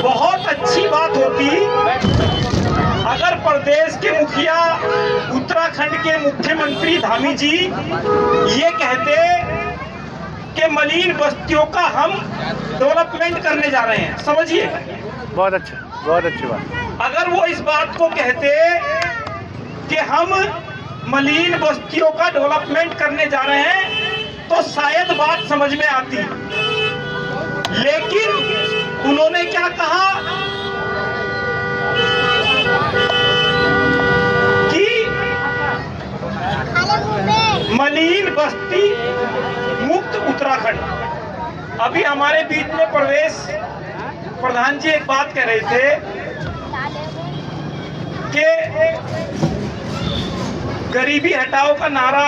बहुत अच्छी बात होती अगर प्रदेश के मुखिया, उत्तराखंड के मुख्यमंत्री धामी जी ये कहते कि मलिन बस्तियों का हम डेवलपमेंट करने जा रहे हैं। समझिए, बहुत अच्छी बात। अगर वो इस बात को कहते कि हम मलिन बस्तियों का डेवलपमेंट करने जा रहे हैं तो शायद बात समझ में आती, लेकिन उन्होंने क्या कहा कि मलिन बस्ती मुक्त उत्तराखंड। अभी हमारे बीच में प्रवेश प्रधान जी एक बात कह रहे थे कि गरीबी हटाओ का नारा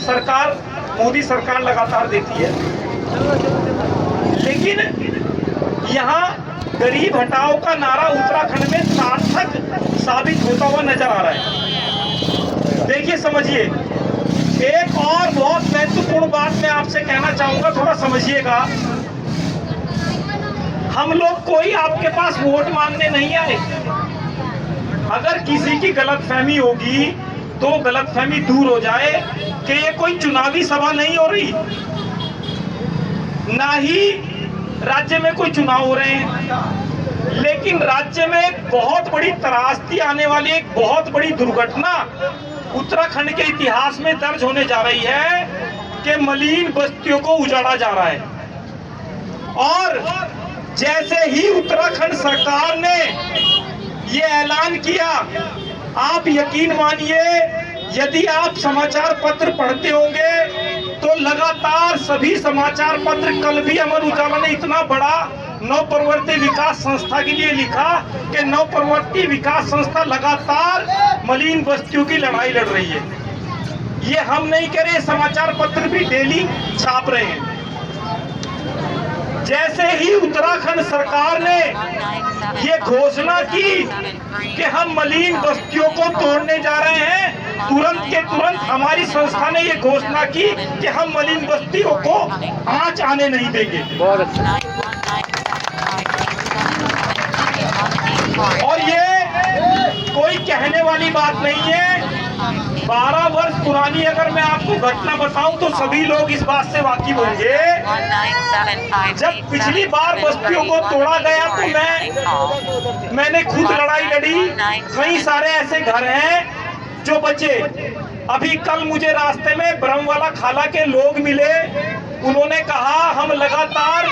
सरकार, मोदी सरकार लगातार देती है, लेकिन यहाँ गरीब हटाओ का नारा उत्तराखंड में सार्थक साबित होता हुआ नजर आ रहा है। देखिए, समझिए, एक और बहुत महत्वपूर्ण बात मैं आपसे कहना चाहूंगा, थोड़ा समझिएगा। हम लोग कोई आपके पास वोट मांगने नहीं आए। अगर किसी की गलतफहमी होगी तो गलतफहमी दूर हो जाए कि ये कोई चुनावी सभा नहीं हो रही, ना ही राज्य में कोई चुनाव हो रहे हैं, लेकिन राज्य में एक बहुत बड़ी त्रासदी आने वाली, एक बहुत बड़ी दुर्घटना उत्तराखंड के इतिहास में दर्ज होने जा रही है कि मलिन बस्तियों को उजाड़ा जा रहा है। और जैसे ही उत्तराखंड सरकार ने ये ऐलान किया, आप यकीन मानिए, यदि आप समाचार पत्र पढ़ते होंगे तो लगातार सभी समाचार पत्र, कल भी अमर उजाला ने इतना बड़ा नवप्रवर्ती विकास संस्था के लिए लिखा कि नवप्रवर्ती विकास संस्था लगातार मलिन बस्तियों की लड़ाई लड़ रही है। ये हम नहीं कह रहे, समाचार पत्र भी डेली छाप रहे हैं। जैसे ही उत्तराखंड सरकार ने ये घोषणा की कि हम मलिन बस्तियों को तोड़ने जा रहे हैं, तुरंत के तुरंत हमारी संस्था ने ये घोषणा की कि हम मलिन बस्तियों को आंच आने नहीं देंगे। बहुत अच्छा। और ये कोई कहने वाली बात नहीं है। 12 वर्ष पुरानी अगर मैं आपको घटना बताऊं तो सभी लोग इस बात से वाकिफ होंगे। जब पिछली बार बस्तियों को तोड़ा गया तो मैंने खुद लड़ाई लड़ी। कई सारे ऐसे घर हैं जो बचे। अभी कल मुझे रास्ते में ब्रह्मवाला खाला के लोग मिले, उन्होंने कहा हम लगातार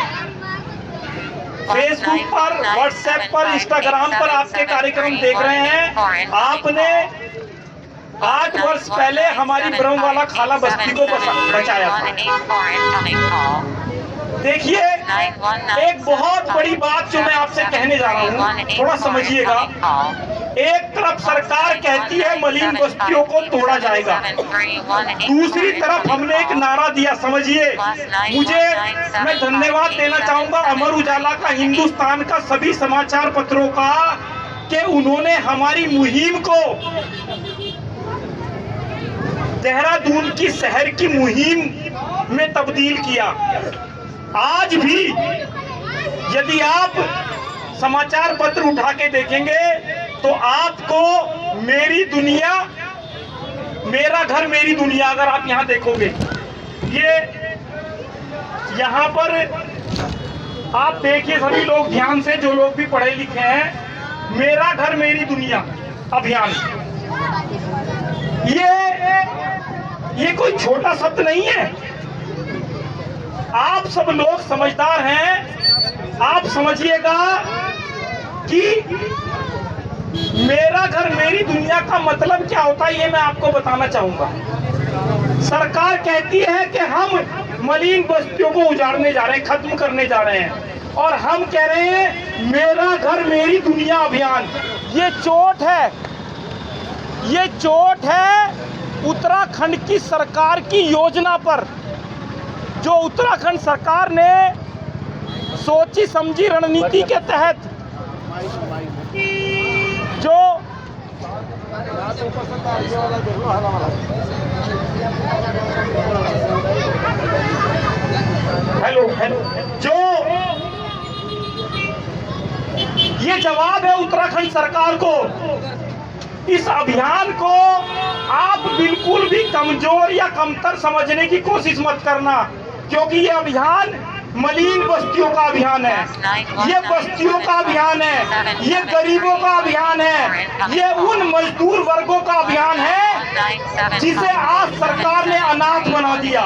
फेसबुक पर, व्हाट्सएप पर, इंस्टाग्राम पर आपके कार्यक्रम देख रहे हैं। आपने 8 वर्ष पहले हमारी ब्रह्मवाला खाला बस्ती को बचाया था। देखिए, एक बहुत बड़ी बात जो मैं आपसे कहने जा रहा हूँ, थोड़ा समझिएगा। एक तरफ सरकार कहती है मलिन बस्तियों को तोड़ा जाएगा, दूसरी तरफ हमने एक नारा दिया। समझिए, मैं धन्यवाद देना चाहूंगा अमर उजाला का, हिंदुस्तान का, सभी समाचार पत्रों का, कि उन्होंने हमारी मुहिम को देहरादून की शहर की मुहिम में तब्दील किया। आज भी यदि आप समाचार पत्र उठा के देखेंगे तो आपको मेरी दुनिया, मेरा घर मेरी दुनिया, अगर आप यहाँ देखोगे, ये यहाँ पर आप देखिए, सभी लोग ध्यान से, जो लोग भी पढ़े लिखे हैं, मेरा घर मेरी दुनिया अभियान, ये कोई छोटा शब्द नहीं है। आप सब लोग समझदार हैं, आप समझिएगा कि मेरा घर मेरी दुनिया का मतलब क्या होता है, ये मैं आपको बताना चाहूंगा। सरकार कहती है कि हम मलिन बस्तियों को उजाड़ने जा रहे हैं, खत्म करने जा रहे हैं, और हम कह रहे हैं मेरा घर मेरी दुनिया अभियान। ये चोट है, ये चोट है उत्तराखंड की सरकार की योजना पर, जो उत्तराखंड सरकार ने सोची समझी रणनीति के तहत जो जो ये जवाब है उत्तराखंड सरकार को। इस अभियान को आप बिल्कुल भी कमजोर या कमतर समझने की कोशिश मत करना, क्योंकि ये अभियान मलिन बस्तियों का अभियान है, ये बस्तियों का अभियान है, ये गरीबों का अभियान है, ये उन मजदूर वर्गों का अभियान है जिसे आज सरकार ने अनाथ बना दिया।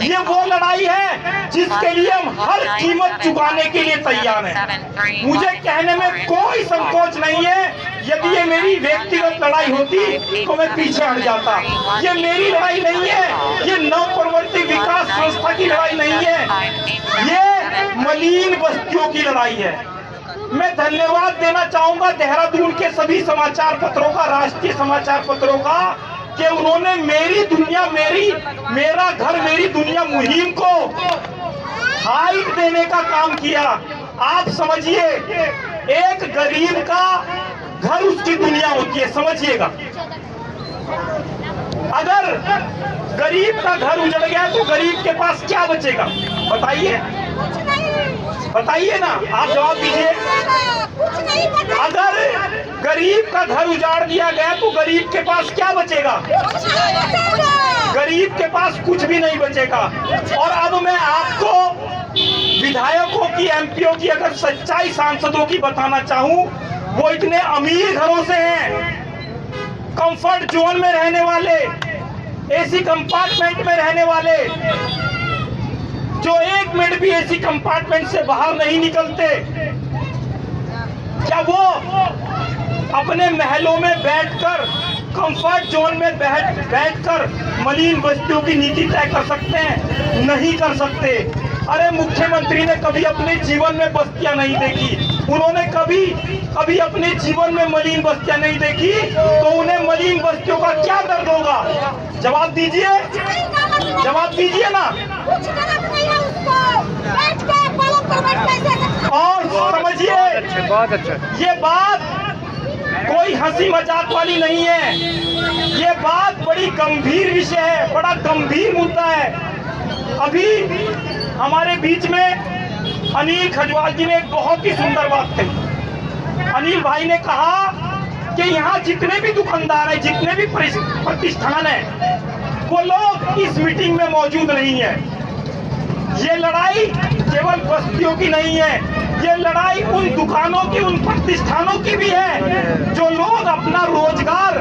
ये वो लड़ाई है जिसके लिए हम हर कीमत चुकाने के लिए तैयार हैं। मुझे कहने में कोई संकोच नहीं है। यदि ये मेरी व्यक्तिगत लड़ाई होती तो मैं पीछे हट जाता। ये मेरी लड़ाई नहीं है, ये नवप्रवर्ती विकास संस्था की लड़ाई नहीं है, ये मलिन बस्तियों की लड़ाई है। मैं धन्यवाद देना चाहूंगा देहरादून के सभी समाचार पत्रों का, राष्ट्रीय समाचार पत्रों का, कि उन्होंने मेरी दुनिया मेरा घर मेरी दुनिया मुहिम को हाइट देने का काम किया। आप समझिए, एक गरीब का घर उसकी दुनिया होती है, समझिएगा। अगर गरीब का घर उजड़ गया तो गरीब के पास क्या बचेगा? बताइए, बताइए ना, आप जवाब दीजिए। अगर गरीब का घर उजाड़ दिया गया तो गरीब के पास क्या बचेगा? गरीब के पास कुछ भी नहीं बचेगा। और अब मैं आपको विधायकों की, एमपीओ की अगर सच्चाई सांसदों की बताना चाहूं, वो इतने अमीर घरों से हैं, कंफर्ट जोन में रहने वाले, एसी कंपार्टमेंट में रहने वाले, जो एक मिनट भी एसी कंपार्टमेंट से बाहर नहीं निकलते। क्या वो अपने महलों में बैठकर, कंफर्ट जोन में बैठकर मलिन बस्तियों की नीति तय कर सकते हैं? नहीं कर सकते। अरे मुख्यमंत्री ने कभी अपने जीवन में बस्तियां नहीं देखी, उन्होंने कभी अपने जीवन में मलिन बस्तियां नहीं देखी, तो उन्हें मलिन बस्तियों का क्या दर्द होगा? जवाब दीजिए, जवाब दीजिए ना। और समझिए, बहुत अच्छा, ये बात कोई हंसी मजाक वाली नहीं है, ये बात बड़ी गंभीर विषय है, बड़ा गंभीर मुद्दा है। अभी हमारे बीच में अनिल खजवाल जी ने एक बहुत ही सुंदर बात कही। अनिल भाई ने कहा कि यहाँ जितने भी दुकानदार हैं, जितने भी प्रतिष्ठान हैं, वो लोग इस मीटिंग में मौजूद नहीं है। ये लड़ाई केवल बस्तियों की नहीं है, ये लड़ाई उन दुकानों की, उन प्रतिष्ठानों की भी है जो लोग अपना रोजगार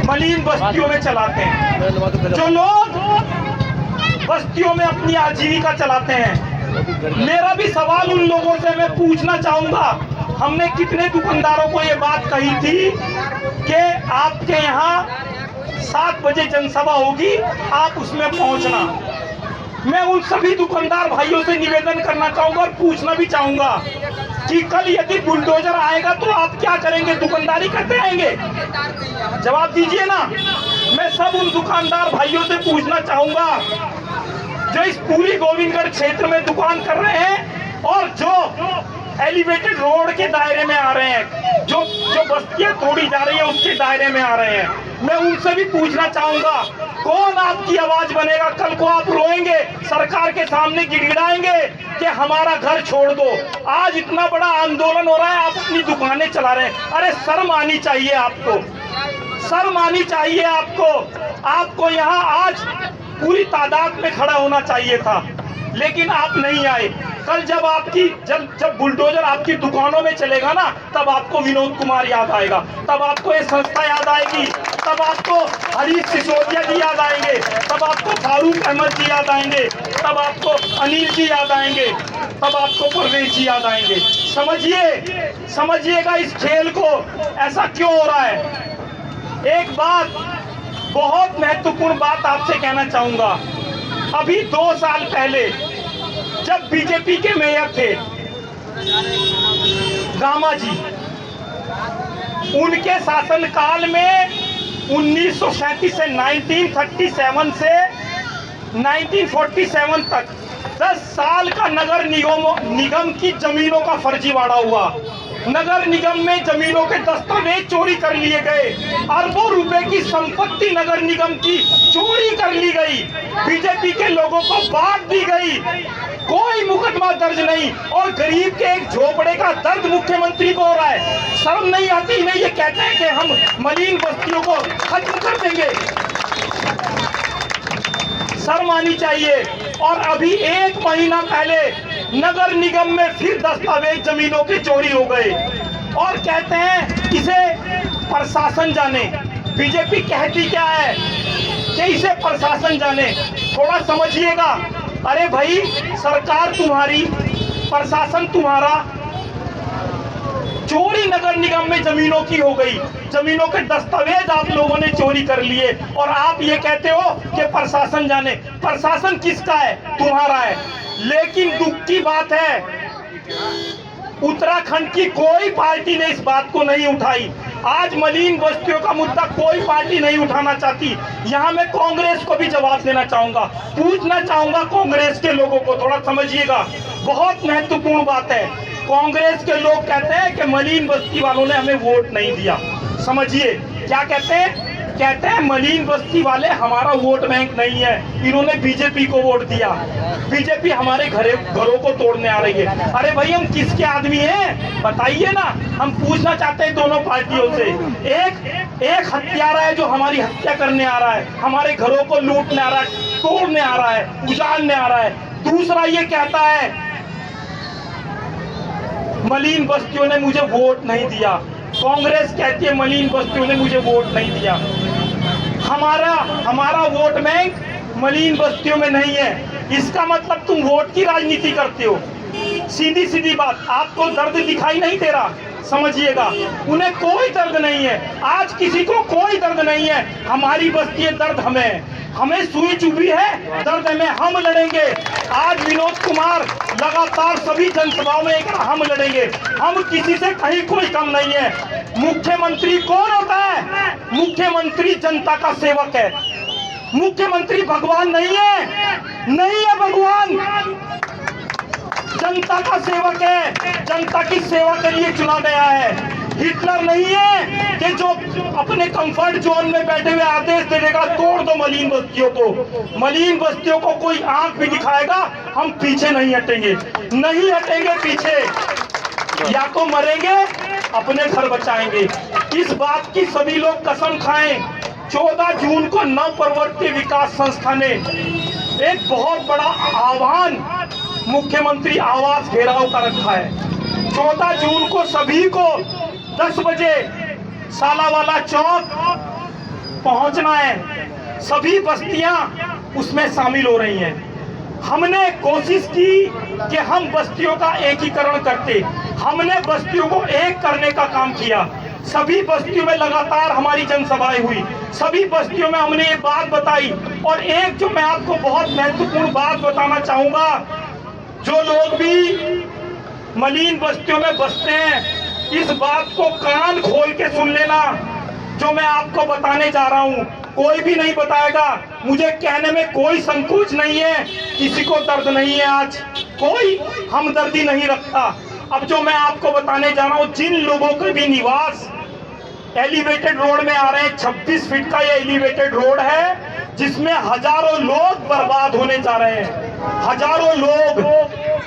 मलिन बस्तियों में चलाते हैं, जो लोग बस्तियों में अपनी आजीविका चलाते हैं। मेरा भी सवाल उन लोगों से मैं पूछना चाहूंगा, हमने कितने दुकानदारों को ये बात कही थी कि आपके यहाँ 7 बजे जनसभा होगी, आप उसमें पहुंचना। मैं उन सभी दुकानदार भाइयों से निवेदन करना चाहूंगा और पूछना भी चाहूंगा कि कल यदि बुलडोजर आएगा तो आप क्या करेंगे? दुकानदारी करते रहेंगे? जवाब दीजिए ना। मैं सब उन दुकानदार भाइयों से पूछना चाहूंगा जो इस पूरी गोविंदगढ़ क्षेत्र में दुकान कर रहे हैं और जो एलिवेटेड रोड के दायरे में आ रहे हैं, जो बस्तियां तोड़ी जा रही है उसके दायरे में आ रहे हैं। मैं उनसे भी पूछना चाहूंगा, कौन आपकी आवाज बनेगा? कल को आप रोएंगे, सरकार के सामने गिड़गिड़ाएंगे कि हमारा घर छोड़ दो। आज इतना बड़ा आंदोलन हो रहा है, आप अपनी दुकानें चला रहे हैं। अरे शर्म आनी चाहिए आपको, शर्म आनी चाहिए आपको। आपको यहाँ आज पूरी तादाद में खड़ा होना चाहिए था, लेकिन आप नहीं आए। कल जब बुलडोजर आपकी दुकानों में चलेगा ना, तब आपको विनोद कुमार याद आएगा, तब आपको ये संस्था याद आएगी, तब आपको हरीश सिसोदिया जी याद आएंगे, तब आपको फारूक अहमद जी याद आएंगे, तब आपको अनिल जी याद आएंगे, तब आपको परवेज जी याद आएंगे। समझिएगा इस खेल को, ऐसा क्यों हो रहा है। एक बात, बहुत महत्वपूर्ण बात आपसे कहना चाहूंगा। अभी 2 साल पहले जब बीजेपी के मेयर थे गामा जी, उनके शासनकाल में 1937 से 1937 से 1947 तक 10 साल का नगर निगम की जमीनों का फर्जीवाड़ा हुआ। नगर निगम में जमीनों के दस्तावेज चोरी कर लिए गए, अरबों रुपए की संपत्ति नगर निगम की चोरी कर ली गई, बीजेपी के लोगों को बांट दी गई, कोई मुकदमा दर्ज नहीं, और गरीब के एक झोपड़े का दर्द मुख्यमंत्री को हो रहा है। शर्म नहीं आती इन्हें? ये कहते हैं कि हम मलिन बस्तियों को खत्म कर देंगे। शर्म आनी चाहिए। और अभी 1 महीना पहले नगर निगम में फिर दस्तावेज जमीनों की चोरी हो गए, और कहते हैं इसे प्रशासन जाने। बीजेपी कहती क्या है कि इसे प्रशासन जाने। थोड़ा समझिएगा। अरे भाई, सरकार तुम्हारी, प्रशासन तुम्हारा, चोरी नगर निगम में जमीनों की हो गई, जमीनों के दस्तावेज आप लोगों ने चोरी कर लिए, और आप ये कहते हो कि प्रशासन जाने। प्रशासन किसका है? तुम्हारा है। लेकिन दुख की बात है, उत्तराखंड की कोई पार्टी ने इस बात को नहीं उठाई। आज मलिन बस्तियों का मुद्दा कोई पार्टी नहीं उठाना चाहती। यहाँ मैं कांग्रेस को भी जवाब देना चाहूंगा, पूछना चाहूंगा कांग्रेस के लोगों को, थोड़ा समझिएगा, बहुत महत्वपूर्ण बात है। कांग्रेस के लोग कहते हैं कि मलिन बस्ती वालों ने हमें वोट नहीं दिया। समझिए क्या कहते हैं? कहते हैं मलिन बस्ती वाले हमारा वोट बैंक नहीं है, इन्होंने बीजेपी को वोट दिया, बीजेपी हमारे घरों को तोड़ने आ रही है। अरे भाई, हम किसके आदमी हैं बताइए ना। हम पूछना चाहते हैं दोनों पार्टियों से। एक हत्यारा है जो हमारी हत्या करने आ रहा है, हमारे घरों को लूटने आ रहा है, तोड़ने आ रहा है, उजाड़ने आ रहा है। दूसरा ये कहता है मलिन बस्तियों ने मुझे वोट नहीं दिया। कांग्रेस कहती है मलिन बस्तियों ने मुझे वोट नहीं दिया। हमारा वोट बैंक मलिन बस्तियों में नहीं है। इसका मतलब तुम वोट की राजनीति करते हो। सीधी सीधी बात, आपको दर्द दिखाई नहीं दे रहा? समझिएगा, उन्हें कोई दर्द नहीं है। आज किसी को कोई दर्द नहीं है। हमारी बस्ती है, दर्द हमें सुई चुभी है, दर्द में हम लड़ेंगे। आज विनोद कुमार लगातार सभी जनसभाओं में एक हम लड़ेंगे, हम किसी से कहीं कोई कम नहीं है। मुख्यमंत्री कौन होता है? मुख्यमंत्री जनता का सेवक है। मुख्यमंत्री भगवान नहीं है भगवान, जनता का सेवक है, जनता की सेवा के लिए चुना गया है। हिटलर नहीं है कि जो अपने कंफर्ट जोन में बैठे हुए आदेश दे देगा तोड़ दो मलिन बस्तियों को। मलिन बस्तियों को कोई आंख भी दिखाएगा, हम पीछे नहीं हटेंगे पीछे, या तो मरेंगे अपने घर बचाएंगे। इस बात की सभी लोग कसम खाएं। 14 जून को नवप्रवर्ती विकास संस्था ने एक बहुत बड़ा आह्वान मुख्यमंत्री आवास घेराव का रखा है। 14 जून को सभी को 10 बजे सालावाला चौक पहुंचना है। सभी बस्तियां उसमें शामिल हो रही हैं। हमने कोशिश की कि हम बस्तियों का एकीकरण करते, हमने बस्तियों को एक करने का काम किया। सभी बस्तियों में लगातार हमारी जनसभाएं हुई, सभी बस्तियों में हमने ये बात बताई। और एक जो मैं आपको बहुत महत्वपूर्ण बात बताना चाहूंगा, जो लोग भी मलिन बस्तियों में बसते हैं, इस बात को कान खोल के सुन लेना। जो मैं आपको बताने जा रहा हूं कोई भी नहीं बताएगा। मुझे कहने में कोई संकोच नहीं है, किसी को दर्द नहीं है, आज कोई हमदर्दी नहीं रखता। अब जो मैं आपको बताने जा रहा हूं, जिन लोगों के भी निवास एलिवेटेड रोड में आ रहे हैं, 26 फीट का ये एलिवेटेड रोड है जिसमें हजारों लोग बर्बाद होने जा रहे हैं, हजारों लोग।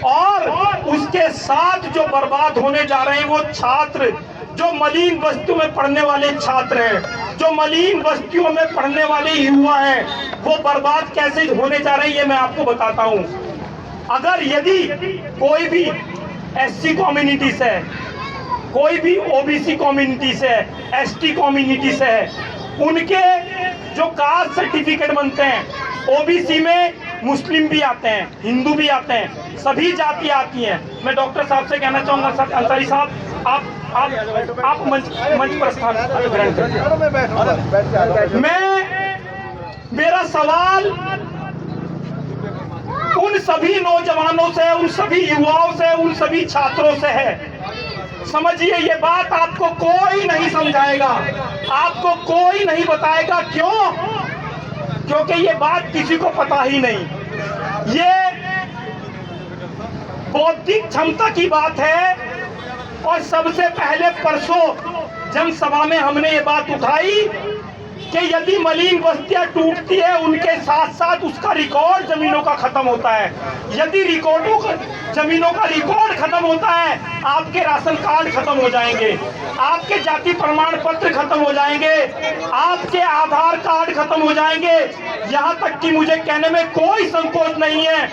और उसके साथ जो बर्बाद होने जा रहे हैं वो छात्र, जो मलिन बस्तियों में पढ़ने वाले छात्र हैं, जो मलिन बस्तियों में पढ़ने वाले युवा हैं, वो बर्बाद कैसे होने जा रहे हैं ये मैं आपको बताता हूं। अगर यदि कोई भी एससी कम्युनिटी से है, कोई भी ओबीसी कम्युनिटी से है, एसटी कम्युनिटी से है, उनके जो कास्ट सर्टिफिकेट बनते हैं, ओबीसी में मुस्लिम भी आते हैं, हिंदू भी आते हैं, सभी जाति आती हैं। मैं डॉक्टर साहब से कहना चाहूंगा, सर अंसारी साहब, आप मंच प्रस्थान ग्रहण करें। मेरा सवाल उन सभी नौजवानों से, उन सभी युवाओं से, उन सभी छात्रों से है। समझिए, ये बात आपको कोई नहीं समझाएगा, आपको कोई नहीं बताएगा। क्यों? क्योंकि ये बात किसी को पता ही नहीं। ये बौद्धिक क्षमता की बात है और सबसे पहले परसों जनसभा में हमने ये बात उठाई कि यदि मलिन बस्तियां टूटती है उनके साथ साथ उसका रिकॉर्ड जमीनों का खत्म होता है। यदि जमीनों का रिकॉर्ड खत्म होता है, आपके राशन कार्ड खत्म हो जाएंगे, आपके जाति प्रमाण पत्र खत्म हो जाएंगे, आपके आधार कार्ड खत्म हो जाएंगे। यहाँ तक कि मुझे कहने में कोई संकोच नहीं है,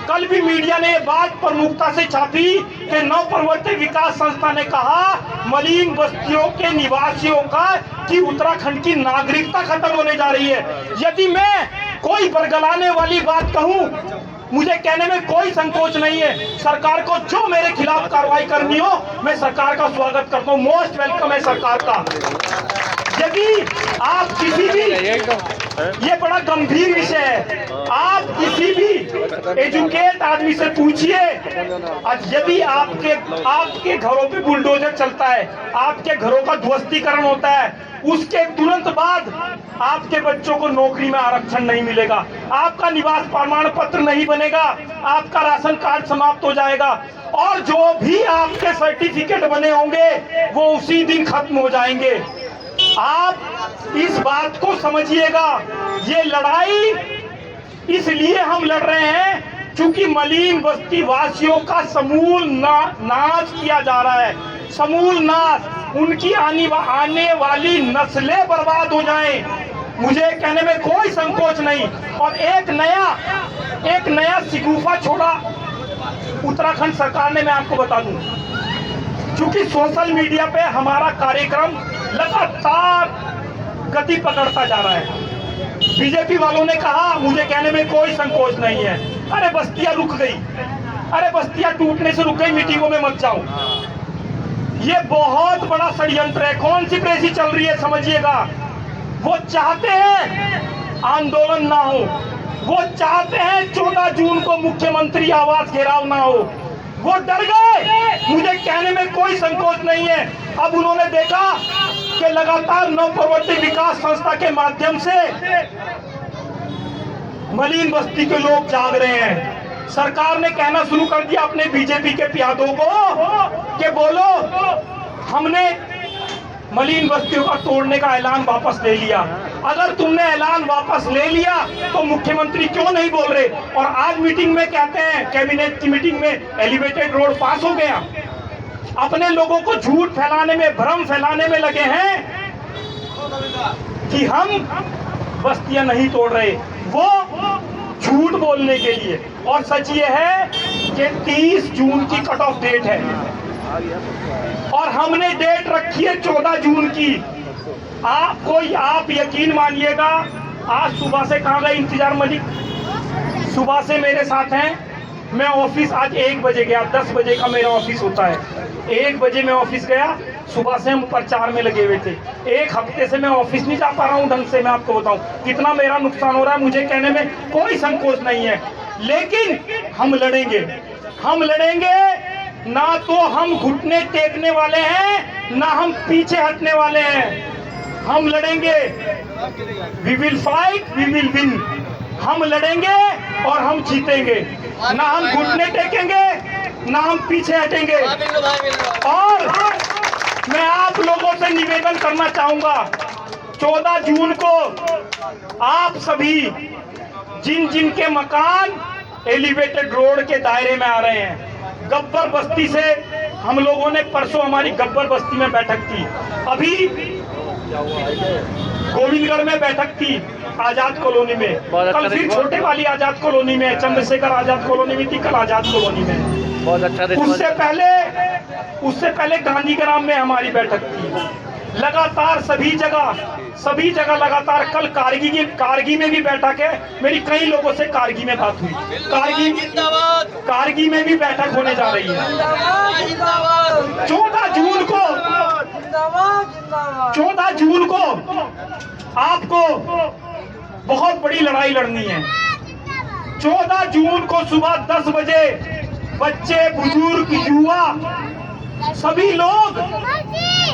कल भी मीडिया ने बात प्रमुखता से छापी कि नव प्रवर्तन विकास संस्था ने कहा मलिन बस्तियों के निवासियों का कि उत्तराखंड की नागरिकता खत्म होने जा रही है। यदि मैं कोई बरगलाने वाली बात कहूं, मुझे कहने में कोई संकोच नहीं है। सरकार को जो मेरे खिलाफ कार्रवाई करनी हो, मैं सरकार का स्वागत करता हूं। मोस्ट वेलकम है सरकार का। यदि आप किसी भी, ये बड़ा गंभीर विषय है, आप किसी भी एजुकेट आदमी से पूछिए, यदि आपके घरों पे बुलडोजर चलता है, आपके घरों का ध्वस्तीकरण होता है, उसके तुरंत बाद आपके बच्चों को नौकरी में आरक्षण नहीं मिलेगा, आपका निवास प्रमाण पत्र नहीं बनेगा, आपका राशन कार्ड समाप्त हो जाएगा और जो भी आपके सर्टिफिकेट बने होंगे वो उसी दिन खत्म हो जाएंगे। आप इस बात को समझिएगा, ये लड़ाई इसलिए हम लड़ रहे हैं क्योंकि मलिन बस्ती वासियों का समूल नाश किया जा रहा है, समूल नाश, उनकी आने वाली नस्लें बर्बाद हो जाएं। मुझे कहने में कोई संकोच नहीं। और एक नया शिगुफा छोड़ा उत्तराखंड सरकार ने, मैं आपको बता दूं, क्योंकि सोशल मीडिया पे हमारा कार्यक्रम लगातार गति पकड़ता जा रहा है। बीजेपी वालों ने कहा, मुझे कहने में कोई संकोच नहीं है, अरे बस्तियां रुक गई, अरे बस्तियां टूटने से रुक गई, मीटिंगों में मत जाओ। ये बहुत बड़ा षड्यंत्र है। कौन सी प्रेसी चल रही है समझिएगा। वो चाहते हैं आंदोलन ना हो, वो चाहते हैं 14 जून को मुख्यमंत्री आवास घेराव ना हो, वो डर गए। मुझे कहने में कोई संकोच नहीं है। अब उन्होंने देखा कि लगातार नव प्रवर्तन विकास संस्था के माध्यम से मलिन बस्ती के लोग जाग रहे हैं। सरकार ने कहना शुरू कर दिया अपने बीजेपी के प्यादों को कि बोलो, हमने मलिन बस्तियों का तोड़ने का ऐलान वापस ले लिया। अगर तुमने ऐलान वापस ले लिया तो मुख्यमंत्री क्यों नहीं बोल रहे। और आज मीटिंग में कहते हैं, कैबिनेट की मीटिंग में एलिवेटेड रोड पास हो गया। अपने लोगों को झूठ फैलाने में, भ्रम फैलाने में लगे हैं कि हम बस्तियां नहीं तोड़ रहे, वो झूठ बोलने के लिए। और सच ये है कि 30 जून की कट ऑफ डेट है और हमने डेट रखी है 14 जून की। आप यकीन मानिएगा, आज सुबह से कहाँ गए इंतजार मलिक, सुबह से मेरे साथ हैं। मैं ऑफिस आज 1 बजे गया, 10 बजे का मेरा ऑफिस होता है। 1 बजे मैं ऑफिस गया, सुबह से हम प्रचार में लगे हुए थे। 1 हफ्ते से मैं ऑफिस नहीं जा पा रहा हूँ ढंग से। मैं आपको बताऊं कितना मेरा नुकसान हो रहा है, मुझे कहने में कोई संकोच नहीं है। लेकिन हम लड़ेंगे, हम लड़ेंगे। ना तो हम घुटने टेकने वाले हैं, ना हम पीछे हटने वाले हैं। हम लड़ेंगे, we will fight, we will win. हम लड़ेंगे और हम जीतेंगे। ना हम घुटने टेकेंगे, ना हम पीछे हटेंगे। और मैं आप लोगों से निवेदन करना चाहूंगा, 14 जून को आप सभी जिन जिन के मकान एलिवेटेड रोड के दायरे में आ रहे हैं, गब्बर बस्ती से हम लोगों ने परसों हमारी गब्बर बस्ती में बैठक की, अभी गोविंदगढ़ में बैठक थी, आजाद कॉलोनी में, कल फिर छोटे वाली आजाद कॉलोनी में, चंद्रशेखर आजाद कॉलोनी में थी, कल आजाद कॉलोनी में। बहुत अच्छा। उससे पहले गांधीग्राम में हमारी बैठक थी। लगातार सभी जगह लगातार। कल कारगी में भी बैठक है। मेरी कई लोगों से कारगी में बात हुई। कारगी में भी बैठक होने जा रही है 14 जून को आपको बहुत बड़ी लड़ाई लड़नी है। 14 जून को सुबह 10 बजे बच्चे, बुजुर्ग, युवा सभी लोग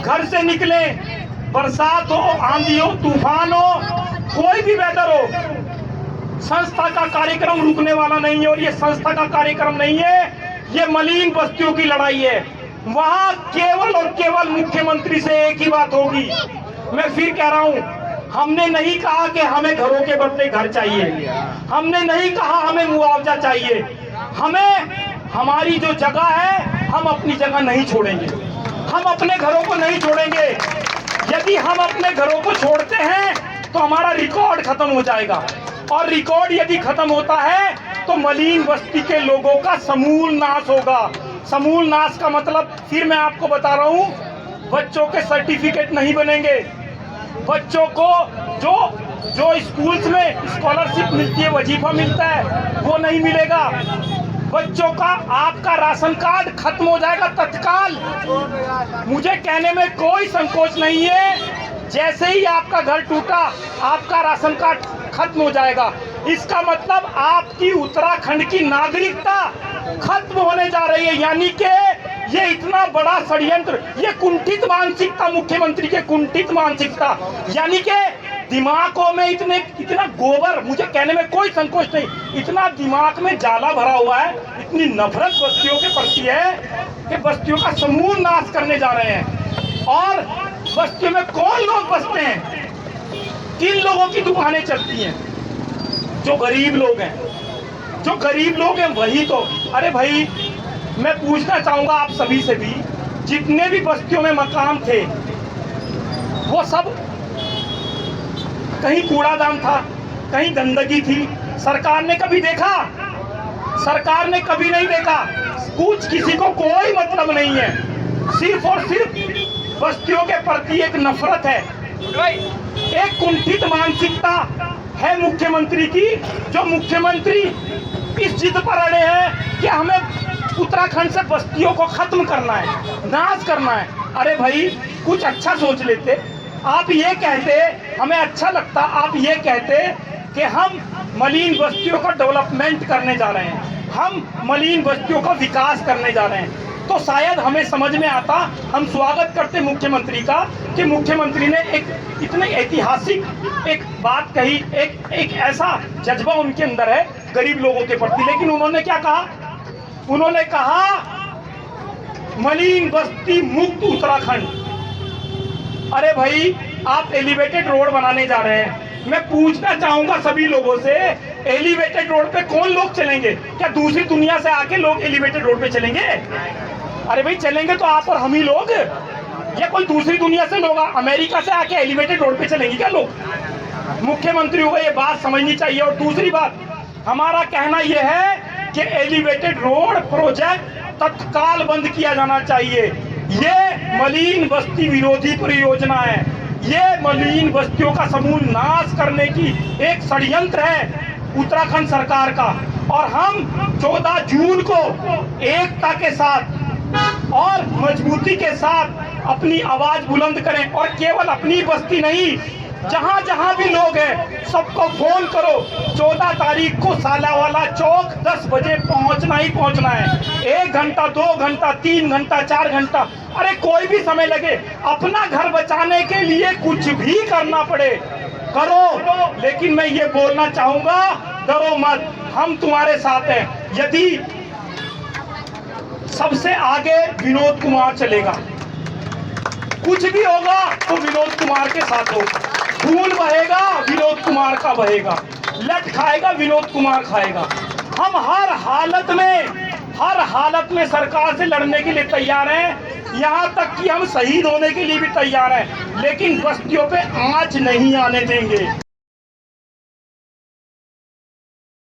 घर से निकले। बरसात हो, आंधी हो, तूफान हो, कोई भी वेदर हो, संस्था का कार्यक्रम रुकने वाला नहीं है। और ये संस्था का कार्यक्रम नहीं है, ये मलिन बस्तियों की लड़ाई है। वहां केवल और केवल मुख्यमंत्री से एक ही बात होगी। मैं फिर कह रहा हूं, हमने नहीं कहा कि हमें घरों के बदले घर चाहिए, हमने नहीं कहा हमें मुआवजा चाहिए। हमें हमारी जो जगह है, हम अपनी जगह नहीं छोड़ेंगे, हम अपने घरों को नहीं छोड़ेंगे। यदि हम अपने घरों को छोड़ते हैं तो हमारा रिकॉर्ड खत्म हो जाएगा, और रिकॉर्ड यदि खत्म होता है तो मलिन बस्ती के लोगों का समूल नाश होगा। समूल नाश का मतलब फिर मैं आपको बता रहा हूं, बच्चों के सर्टिफिकेट नहीं बनेंगे, बच्चों को जो स्कूल्स में स्कॉलरशिप मिलती है, वजीफा मिलता है, वो नहीं मिलेगा। बच्चों का आपका राशन कार्ड खत्म हो जाएगा तत्काल। मुझे कहने में कोई संकोच नहीं है, जैसे ही आपका घर टूटा आपका राशन कार्ड खत्म हो जाएगा। इसका मतलब आपकी उत्तराखंड की नागरिकता खत्म होने जा रही है। यानी कि ये इतना बड़ा षड्यंत्र, ये कुंठित मानसिकता, मुख्यमंत्री के कुंठित मानसिकता, यानी कि दिमागों में इतना गोबर, मुझे कहने में कोई संकोच नहीं, इतना दिमाग में जाला भरा हुआ है, इतनी नफरत बस्तियों के प्रति है कि बस्तियों का समूल नाश करने जा रहे हैं। और बस्तियों में कौन लोग बसते हैं, किन लोगों की दुकानें चलती हैं? जो गरीब लोग हैं, जो गरीब लोग हैं वही तो। अरे भाई, मैं पूछना चाहूंगा आप सभी से भी, जितने भी बस्तियों में मकान थे वो सब कहीं कूड़ादान था, कहीं गंदगी थी, सरकार ने कभी देखा? सरकार ने कभी नहीं देखा। कुछ किसी को कोई मतलब नहीं है, सिर्फ और सिर्फ बस्तियों के प्रति एक नफरत है, एक कुंठित मानसिकता है मुख्यमंत्री की। जो मुख्यमंत्री इस जिद पर अड़े हैं कि हमें उत्तराखंड से बस्तियों को खत्म करना है, नाश करना है। अरे भाई, कुछ अच्छा सोच लेते। आप ये कहते, हमें अच्छा लगता, आप ये कहते कि हम मलिन बस्तियों का डेवलपमेंट करने जा रहे हैं, हम मलिन बस्तियों का विकास करने जा रहे हैं, तो शायद हमें समझ में आता। हम स्वागत करते मुख्यमंत्री का कि मुख्यमंत्री ने एक इतने ऐतिहासिक एक बात कही, एक ऐसा जज्बा उनके अंदर है गरीब लोगों के प्रति। लेकिन उन्होंने क्या कहा? उन्होंने कहा मलिन बस्ती मुक्त उत्तराखंड। अरे भाई, आप एलिवेटेड रोड बनाने जा रहे हैं। मैं पूछना चाहूंगा सभी लोगों से, एलिवेटेड रोड पे कौन लोग चलेंगे? क्या दूसरी दुनिया से आके लोग एलिवेटेड रोड पे चलेंगे? अरे भाई, चलेंगे तो आप और हम ही लोग, या कोई दूसरी दुनिया से लोग अमेरिका से आके एलिवेटेड रोड पे चलेंगे क्या लोग? मुख्यमंत्री को ये बात समझनी चाहिए। और दूसरी बात, हमारा कहना यह है कि एलिवेटेड रोड प्रोजेक्ट तत्काल बंद किया जाना चाहिए। ये मलिन बस्ती विरोधी परियोजना है, ये मलिन बस्तियों का समूल नाश करने की एक षड्यंत्र है उत्तराखंड सरकार का। और हम 14 जून को एकता के साथ और मजबूती के साथ अपनी आवाज बुलंद करें, और केवल अपनी बस्ती नहीं, जहां जहां भी लोग हैं सबको फोन करो। 14 तारीख को सालावाला चौक 10 बजे पहुंचना ही पहुंचना है। 1 घंटा, 2 घंटा, 3 घंटा, 4 घंटा, अरे कोई भी समय लगे, अपना घर बचाने के लिए कुछ भी करना पड़े करो। लेकिन मैं ये बोलना चाहूंगा, डरो मत, हम तुम्हारे साथ हैं। यदि सबसे आगे विनोद कुमार चलेगा, कुछ भी होगा तो विनोद कुमार के साथ होगा। खून बहेगा विनोद कुमार का बहेगा, लट खाएगा विनोद कुमार खाएगा। हम हर हालत में सरकार से लड़ने के लिए तैयार हैं, यहाँ तक कि हम शहीद होने के लिए भी तैयार हैं, लेकिन बस्तियों पे आंच नहीं आने देंगे।